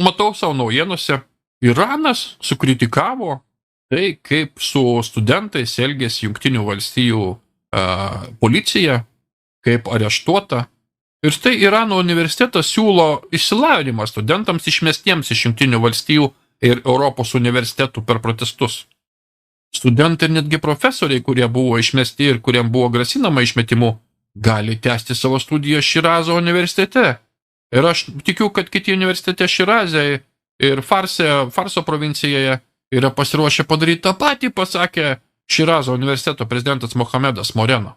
matau savo naujienose, Iranas sukritikavo tai, kaip su studentais elgėsi Jungtinių valstijų policija, kaip areštuota. Ir štai Irano universitetas siūlo išsilavinimą studentams išmestiems iš Jungtinių valstijų ir Europos universitetų per protestus. Studentai ir netgi profesoriai, kurie buvo išmesti ir kuriem buvo grasinama išmetimu, gali tęsti savo studijas Širazo universitete. Ir aš tikiu, kad kiti universitete Širazė ir Farso provincijoje yra pasiruošę padaryti tą patį, pasakė Širazo universiteto prezidentas Mohamedas Moreno.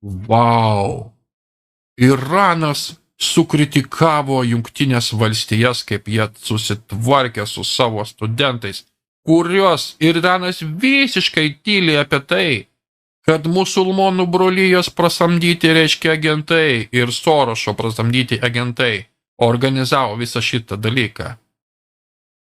Vau! Iranas sukritikavo Jungtinės valstijas, kaip jie susitvarkė su savo studentais, kurios Iranas visiškai tyli apie tai, kad musulmonų brolijos prasamdyti reiškia agentai ir Sorošo prasamdyti agentai organizavo visą šitą dalyką.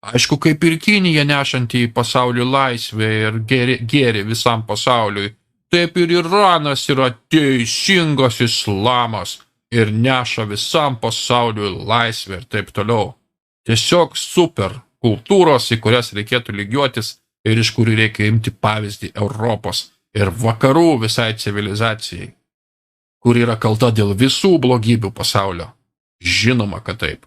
Aišku, kaip ir Kinija nešanti į pasaulį laisvę ir gėrį visam pasauliui, taip ir Iranas yra teisingas islamas ir neša visam pasauliui laisvę ir taip toliau. Tiesiog super kultūros, į kurias reikėtų lygiuotis ir iš kurių reikia imti pavyzdį Europos ir vakarų visai civilizacijai, kur yra kalta dėl visų blogybių pasaulio. Žinoma, kad taip.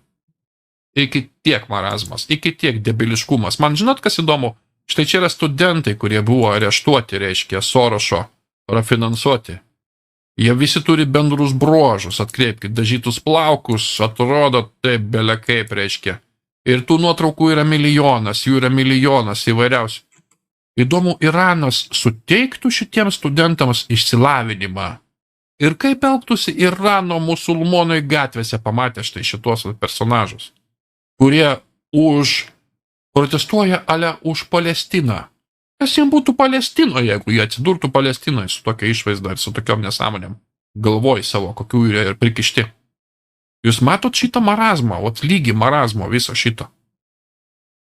Iki tiek marazmas, iki tiek debiliškumas. Man žinot, kas įdomu? Štai čia yra studentai, kurie buvo areštuoti, reiškia, Sorošo, rafinansuoti. Jie visi turi bendrus bruožus, atkreipkit, dažytus plaukus, atrodo taip bele kaip, reiškia. Ir tų nuotraukų yra milijonas, jų yra milijonas įvairiausių. Įdomu, Iranas suteiktų šitiems studentams išsilavinimą. Ir kaip elgtųsi Irano musulmonai gatvėse pamatę štai šitos personažus, kurie protestuoja už Palestiną. Kas jiems būtų Palestinoje, jeigu jie atsidurtų Palestinoje su tokia išvaizda ir su tokiom nesąmonėm? Galvoj savo, kokių yra ir prikišti. Jūs matot šitą marazmą, lygį marazmo viso šito.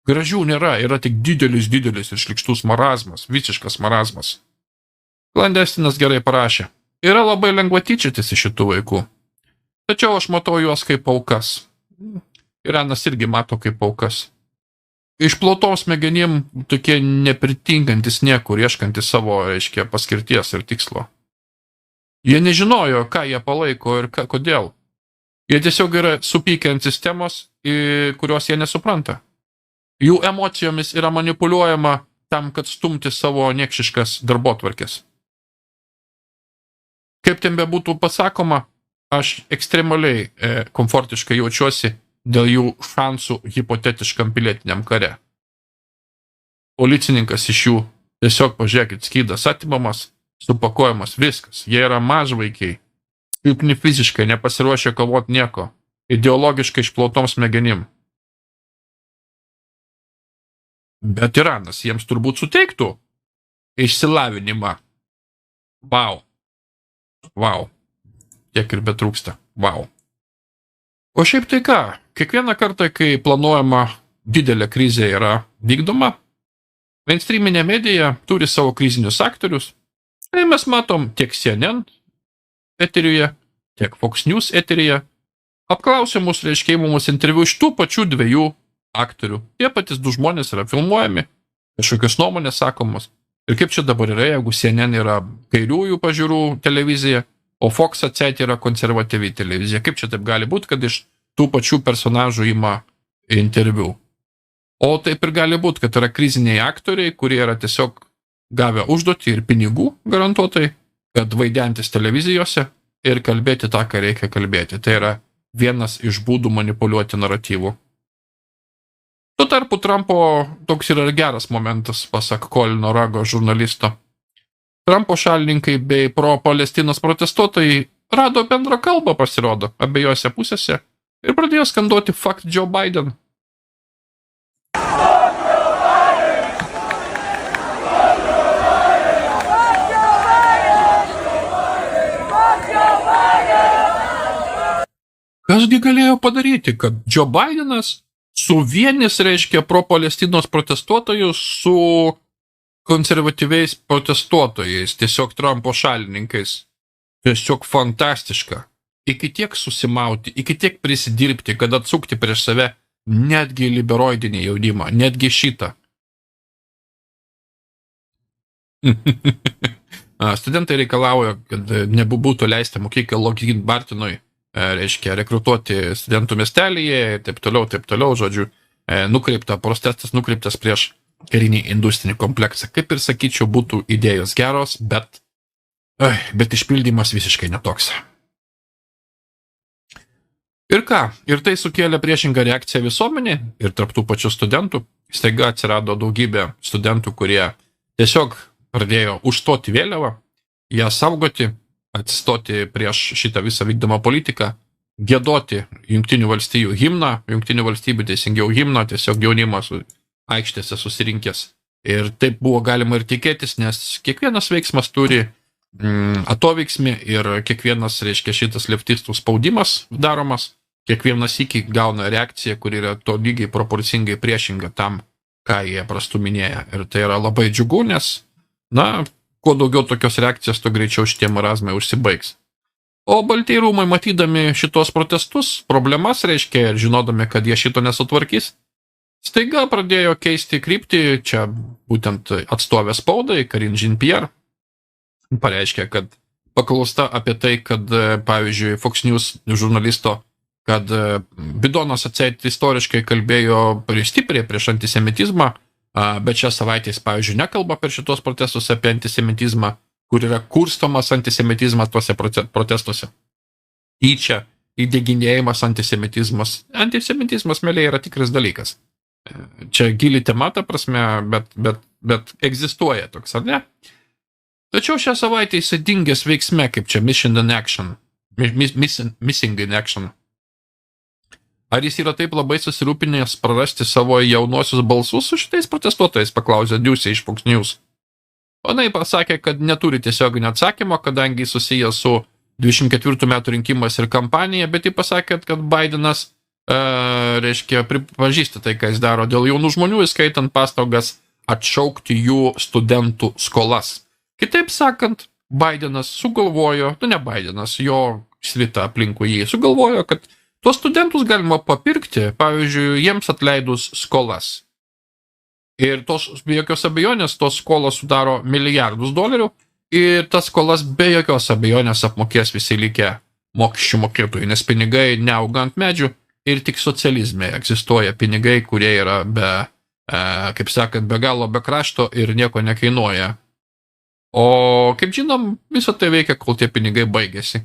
Gražių nėra, yra tik didelis ir šlikštus marazmas, visiškas marazmas. Klandestinas gerai parašė. Yra labai lengva tyčiotis iš šitų vaikų. Tačiau aš matau juos kaip aukas. Iranas irgi mato kaip aukas. Išplautom smegenim tokie nepritinkantis niekur, ieškantis savo, reiškia, paskirties ir tikslo. Jie nežinojo, ką jie palaiko ir kodėl. Jie tiesiog yra supykę ant sistemos, kurios jie nesupranta. Jų emocijomis yra manipuliuojama tam, kad stumti savo niekšiškas darbotvarkes. Kaip ten bebūtų pasakoma, aš ekstremaliai komfortiškai jaučiuosi dėl jų šansų hipotetiškam pilietiniam kare. Policininkas iš jų tiesiog, pažiūrėkit, skydas atimamas, supakuojamas, viskas. Jie yra mažvaikiai, silpni fiziškai, nepasiruošę kovoti nieko, ideologiškai išplautom smegenim. Bet Iranas jiems turbūt suteiktų išsilavinimą. Vau. Tiek ir betrūksta. Vau. O šiaip tai ką, kiekvieną kartą, kai planuojama didelė krizė yra vykdoma, mainstreaminė medija turi savo krizinius aktorius. Tai mes matom tiek CNN eteriuje, tiek Fox News eteriuje. Apklausimus, reiškia, imamus interviu iš tų pačių dviejų aktorių. Tie patys du žmonės yra filmuojami, kažkokios nuomonės sakomos. Ir kaip čia dabar yra, jeigu CNN yra kairiųjų pažiūrų televizija, o Fox atseit yra konservatyvi televizija. Kaip čia taip gali būti, kad iš tų pačių personažų ima interviu? O taip ir gali būti, kad yra kriziniai aktoriai, kurie yra tiesiog gavę užduotį ir pinigų garantuotai, kad vaidentis televizijose ir kalbėti tą, ką reikia kalbėti. Tai yra vienas iš būdų manipuliuoti naratyvų. Tuo tarpu Trumpo toks yra geras momentas, pasak Colino Rago žurnalisto. Trumpo šalininkai bei pro-Palestinos protestuotojai rado bendrą kalbą, pasirodo, abiejose pusėse ir pradėjo skanduoti Fuck Joe Biden. Kasgi galėjo padaryti, kad Joe Bidenas suvienys, reiškia, pro-Palestinos protestuotojus su konservatyviais protestuotojais, tiesiog Trumpo šalininkais. Tiesiog fantastiška. Iki tiek susimauti, iki tiek prisidirbti, kad atsukti prieš save netgi liberoidinį jaunimą, netgi šitą. Studentai reikalauja, kad nebūtų leista mokyklai Lockheed Martinui, reiškia, rekrutuoti studentų miestelyje ir taip toliau, žodžiu, protestas nukreiptas prieš karinį industrinį kompleksą. Kaip ir sakyčiau, būtų idėjos geros, bet išpildymas visiškai netoks. Ir ką? Ir tai sukėlė priešingą reakciją visuomenė ir tarp tų pačių studentų. Staiga atsirado daugybė studentų, kurie tiesiog pradėjo užstoti vėliavą, ją saugoti, atsistoti prieš šitą visą vykdomą politiką, giedoti Jungtinių valstijų himną, Jungtinių valstybių teisingiau himną, tiesiog jaunimas aikštėse susirinkęs. Ir taip buvo galima ir tikėtis, nes kiekvienas veiksmas turi atoveiksmį ir kiekvienas, reiškia, šitas leftistų spaudimas daromas, kiekvienas iki gauna reakciją, kuri yra to lygiai proporcingai priešinga tam, ką jie prastuminėja. Ir tai yra labai džiugu, nes kuo daugiau tokios reakcijos, to greičiau šitie marazmai užsibaigs. O Baltieji rūmai, matydami šitos protestus, problemas, reiškia, ir žinodami, kad jie šito nesutvarkys, staiga pradėjo keisti kryptį, čia būtent atstovė spaudai, Karine Jean-Pierre, pareiškė, kad paklausta apie tai, kad, pavyzdžiui, Fox News žurnalisto, kad Bidonas atseit istoriškai kalbėjo stipriai prieš antisemitizmą, bet šią savaitę jis, pavyzdžiui, nekalba per šitos protestus apie antisemitizmą, kur yra kurstomas antisemitizmas tuose protestuose. Tyčia, įdeginėjimas antisemitizmas. Antisemitizmas, mėlyje, yra tikras dalykas. Čia gili tema, ta prasme, bet egzistuoja toks, ar ne? Tačiau šią savaitę jis dingęs veiksme, kaip čia missing in action. Ar jis yra taip labai susirūpinęs prarasti savo jaunosius balsus su šitais protestuotojais, paklausė Diusė iš Fox News. Onai pasakė, kad neturi tiesioginio atsakymo, kadangi susijęs su 24 metų rinkimas ir kampanija, bet jis pasakė, kad Bidenas, reiškia, pripažįsta tai, ką jis daro dėl jaunų žmonių, įskaitant pastangas atšaukti jų studentų skolas. Kitaip sakant, Bidenas sugalvojo, ne Bidenas, jo svita aplinkui jį, sugalvojo, kad tuos studentus galima papirkti, pavyzdžiui, jiems atleidus skolas. Ir be jokios abejonės tos skolos sudaro milijardus dolerių ir tas skolas be jokios abejonės apmokės visi likę mokesčių mokėtojai, nes pinigai neauga ant medžių ir tik socializme egzistuoja pinigai, kurie yra kaip sakant, be galo be krašto ir nieko nekainuoja. O kaip žinom, visą tai veikia, kol tie pinigai baigėsi.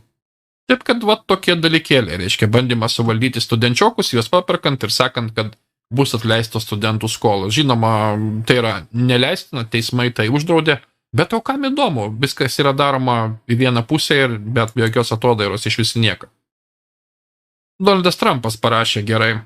Taip, kad tokie dalykėliai, reiškia, bandymas suvaldyti studenčiokus, juos paperkant ir sakant, kad bus atleistos studentų skolos. Žinoma, tai yra neleistina, teismai tai uždraudė, bet o kam įdomu, viskas yra daroma į vieną pusę ir bet be jokios atodairos iš vis nieko. Donaldas Trumpas parašė gerai.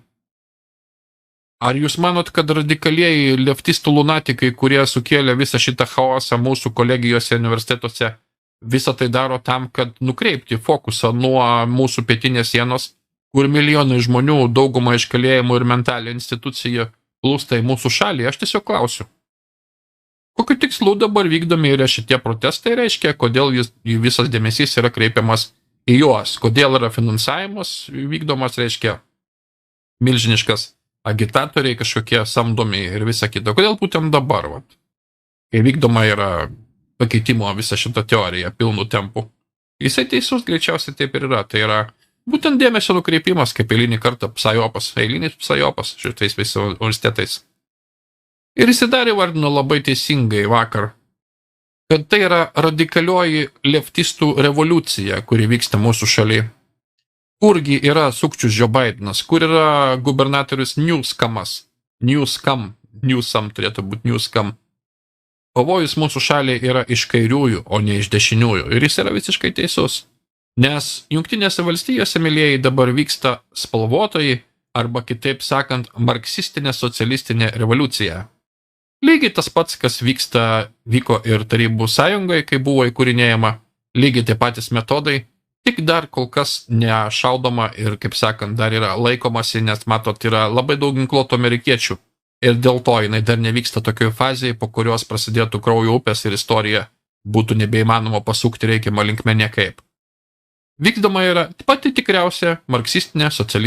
Ar jūs manot, kad radikalieji leftistų lunatikai, kurie sukėlė visą šitą chaosą mūsų kolegijose, universitetuose, visą tai daro tam, kad nukreipti fokusą nuo mūsų pietinės sienos, kur milijonai žmonių, dauguma iš kalėjimų ir mentalio institucijų plūsta į mūsų šalį? Aš tiesiog klausiu. Kokiu tikslu dabar vykdomi yra šitie protestai, reiškia, kodėl visas dėmesys yra kreipiamas į juos, kodėl yra finansavimas vykdomas, reiškia, milžiniškas agitatoriai kažkokie samdomi ir visa kita. Kodėl būtent dabar, kai vykdoma yra pakeitimo visą šitą teoriją pilnų tempų? Jisai teisus, greičiausiai taip ir yra. Tai yra būtent dėmesio nukreipimas, kaip eilinį kartą eilinis psajopas šitais visais universitetais. Ir jis dar įvardino labai teisingai vakar, kad tai yra radikalioji leftistų revoliucija, kuri vyksta mūsų šalyje. Kurgi yra sukčius Joe Bidenas, kur yra gubernatorius Newsomas, Newsom turėtų būti Newsom. Pavojus mūsų šaliai yra iš kairiųjų, o ne iš dešiniųjų. Ir jis yra visiškai teisus. Nes Jungtinėse valstijose, mylėjai, dabar vyksta spalvotoji, arba kitaip sakant, marksistinė socialistinė revoliucija. Lygiai tas pats, kas vyko ir Tarybų sąjungoje, kai buvo įkūrinėjama, lygiai tie patys metodai, tik dar kol kas nešaudoma ir, kaip sakant, dar yra laikomasi, nes matot, yra labai daug ginkluotų amerikiečių. Ir dėl to jinai dar nevyksta tokioje fazėje, po kurios prasidėtų kraujo upės ir istorija būtų nebeįmanoma pasukti reikiamą linkme niekaip. Vykdoma yra pati tikriausia marksistinė socialistinė